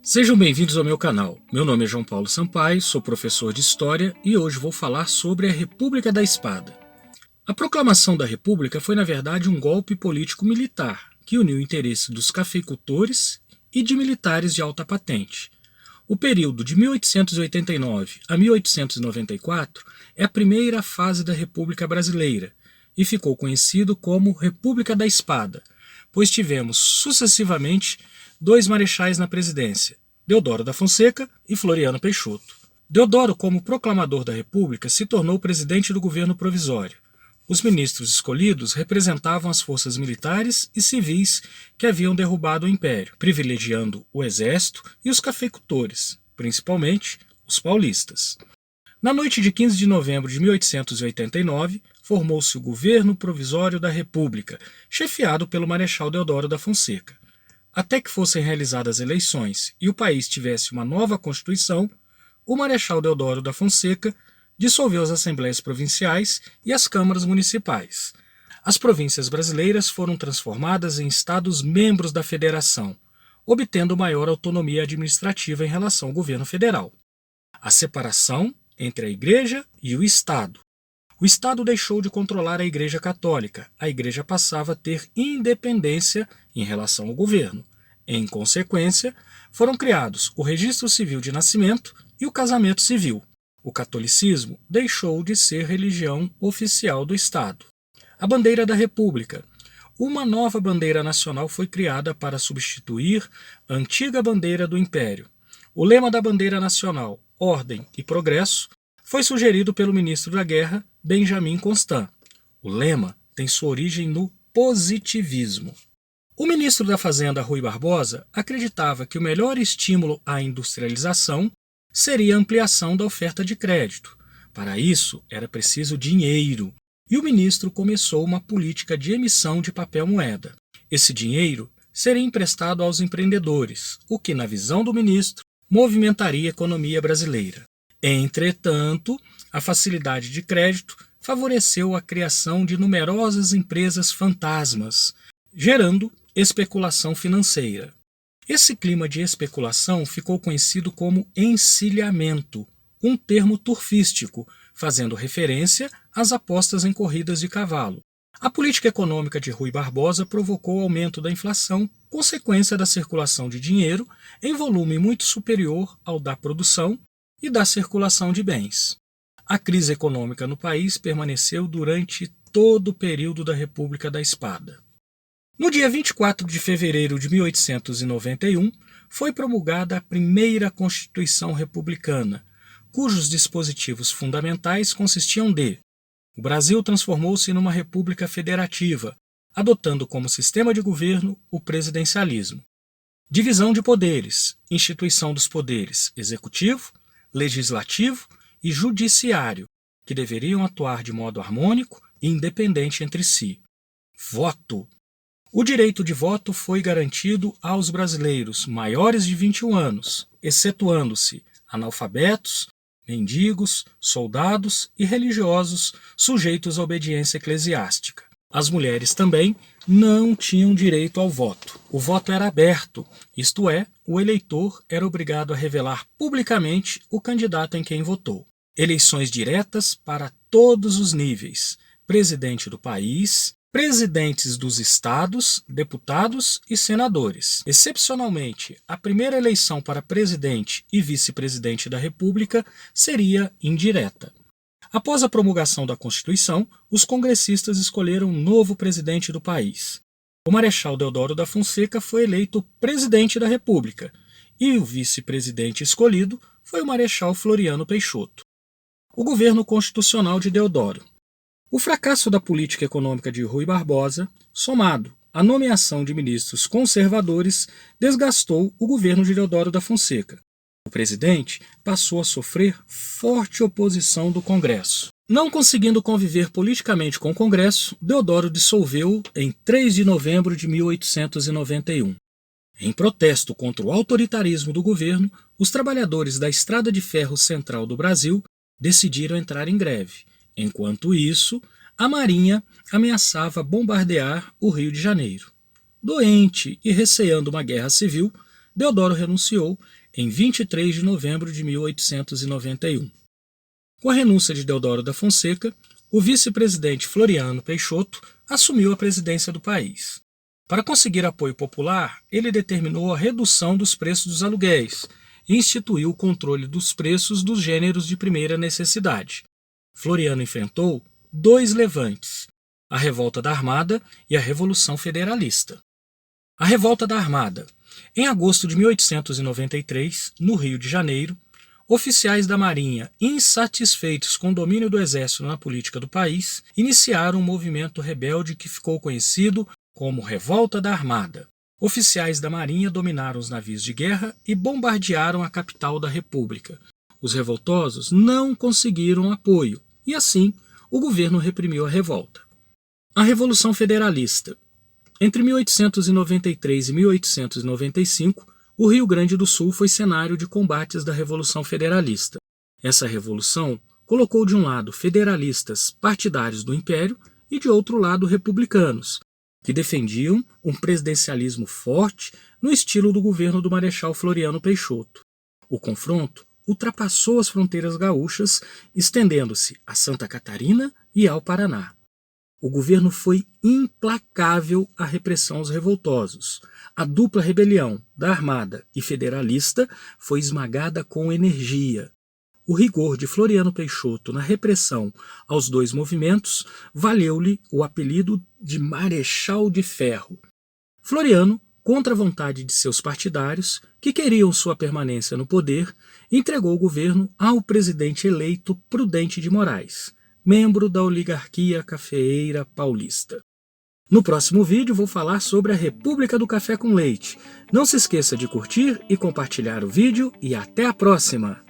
Sejam bem-vindos ao meu canal. Meu nome é João Paulo Sampaio, sou professor de História e hoje vou falar sobre a República da Espada. A proclamação da República foi, na verdade, um golpe político-militar que uniu o interesse dos cafeicultores e de militares de alta patente. O período de 1889 a 1894 é a primeira fase da República Brasileira e ficou conhecido como República da Espada, pois tivemos sucessivamente dois marechais na presidência, Deodoro da Fonseca e Floriano Peixoto. Deodoro, como proclamador da República, se tornou presidente do governo provisório. Os ministros escolhidos representavam as forças militares e civis que haviam derrubado o império, privilegiando o exército e os cafeicultores, principalmente os paulistas. Na noite de 15 de novembro de 1889, formou-se o Governo Provisório da República, chefiado pelo Marechal Deodoro da Fonseca. Até que fossem realizadas eleições e o país tivesse uma nova Constituição, o Marechal Deodoro da Fonseca dissolveu as Assembleias Provinciais e as Câmaras Municipais. As províncias brasileiras foram transformadas em estados membros da Federação, obtendo maior autonomia administrativa em relação ao governo federal. A separação entre a Igreja e o Estado. O Estado deixou de controlar a Igreja Católica, a Igreja passava a ter independência em relação ao governo. Em consequência, foram criados o Registro Civil de Nascimento e o Casamento Civil. O catolicismo deixou de ser religião oficial do Estado. A bandeira da República. Uma nova bandeira nacional foi criada para substituir a antiga bandeira do Império. O lema da bandeira nacional, Ordem e Progresso, foi sugerido pelo ministro da Guerra, Benjamin Constant. O lema tem sua origem no positivismo. O ministro da Fazenda, Rui Barbosa, acreditava que o melhor estímulo à industrialização seria a ampliação da oferta de crédito. Para isso, era preciso dinheiro, e o ministro começou uma política de emissão de papel moeda. Esse dinheiro seria emprestado aos empreendedores, o que, na visão do ministro, movimentaria a economia brasileira. Entretanto, a facilidade de crédito favoreceu a criação de numerosas empresas fantasmas, gerando especulação financeira. Esse clima de especulação ficou conhecido como encilhamento, um termo turfístico, fazendo referência às apostas em corridas de cavalo. A política econômica de Rui Barbosa provocou o aumento da inflação, consequência da circulação de dinheiro em volume muito superior ao da produção e da circulação de bens. A crise econômica no país permaneceu durante todo o período da República da Espada. No dia 24 de fevereiro de 1891, foi promulgada a primeira Constituição Republicana, cujos dispositivos fundamentais consistiam de: o Brasil transformou-se numa república federativa, adotando como sistema de governo o presidencialismo. Divisão de poderes, instituição dos poderes executivo, legislativo e judiciário, que deveriam atuar de modo harmônico e independente entre si. Voto. O direito de voto foi garantido aos brasileiros maiores de 21 anos, excetuando-se analfabetos, mendigos, soldados e religiosos sujeitos à obediência eclesiástica. As mulheres também não tinham direito ao voto. O voto era aberto, isto é, o eleitor era obrigado a revelar publicamente o candidato em quem votou. Eleições diretas para todos os níveis: presidente do país, presidentes dos estados, deputados e senadores. Excepcionalmente, a primeira eleição para presidente e vice-presidente da República seria indireta. Após a promulgação da Constituição, os congressistas escolheram um novo presidente do país. O Marechal Deodoro da Fonseca foi eleito presidente da República e o vice-presidente escolhido foi o Marechal Floriano Peixoto. O governo constitucional de Deodoro. O fracasso da política econômica de Rui Barbosa, somado à nomeação de ministros conservadores, desgastou o governo de Deodoro da Fonseca. O presidente passou a sofrer forte oposição do Congresso. Não conseguindo conviver politicamente com o Congresso, Deodoro dissolveu em 3 de novembro de 1891. Em protesto contra o autoritarismo do governo, os trabalhadores da Estrada de Ferro Central do Brasil decidiram entrar em greve. Enquanto isso, a Marinha ameaçava bombardear o Rio de Janeiro. Doente e receando uma guerra civil, Deodoro renunciou em 23 de novembro de 1891. Com a renúncia de Deodoro da Fonseca, o vice-presidente Floriano Peixoto assumiu a presidência do país. Para conseguir apoio popular, ele determinou a redução dos preços dos aluguéis e instituiu o controle dos preços dos gêneros de primeira necessidade. Floriano enfrentou 2 levantes, a Revolta da Armada e a Revolução Federalista. A Revolta da Armada. Em agosto de 1893, no Rio de Janeiro, oficiais da Marinha, insatisfeitos com o domínio do Exército na política do país, iniciaram um movimento rebelde que ficou conhecido como Revolta da Armada. Oficiais da Marinha dominaram os navios de guerra e bombardearam a capital da República. Os revoltosos não conseguiram apoio e, assim, o governo reprimiu a revolta. A Revolução Federalista. Entre 1893 e 1895, o Rio Grande do Sul foi cenário de combates da Revolução Federalista. Essa revolução colocou de um lado federalistas partidários do Império e de outro lado republicanos, que defendiam um presidencialismo forte no estilo do governo do Marechal Floriano Peixoto. O confronto ultrapassou as fronteiras gaúchas, estendendo-se a Santa Catarina e ao Paraná. O governo foi implacável à repressão aos revoltosos. A dupla rebelião da Armada e Federalista foi esmagada com energia. O rigor de Floriano Peixoto na repressão aos 2 movimentos valeu-lhe o apelido de Marechal de Ferro. Floriano, contra a vontade de seus partidários, que queriam sua permanência no poder, entregou o governo ao presidente eleito Prudente de Moraes, membro da oligarquia cafeeira paulista. No próximo vídeo vou falar sobre a República do Café com Leite. Não se esqueça de curtir e compartilhar o vídeo e até a próxima!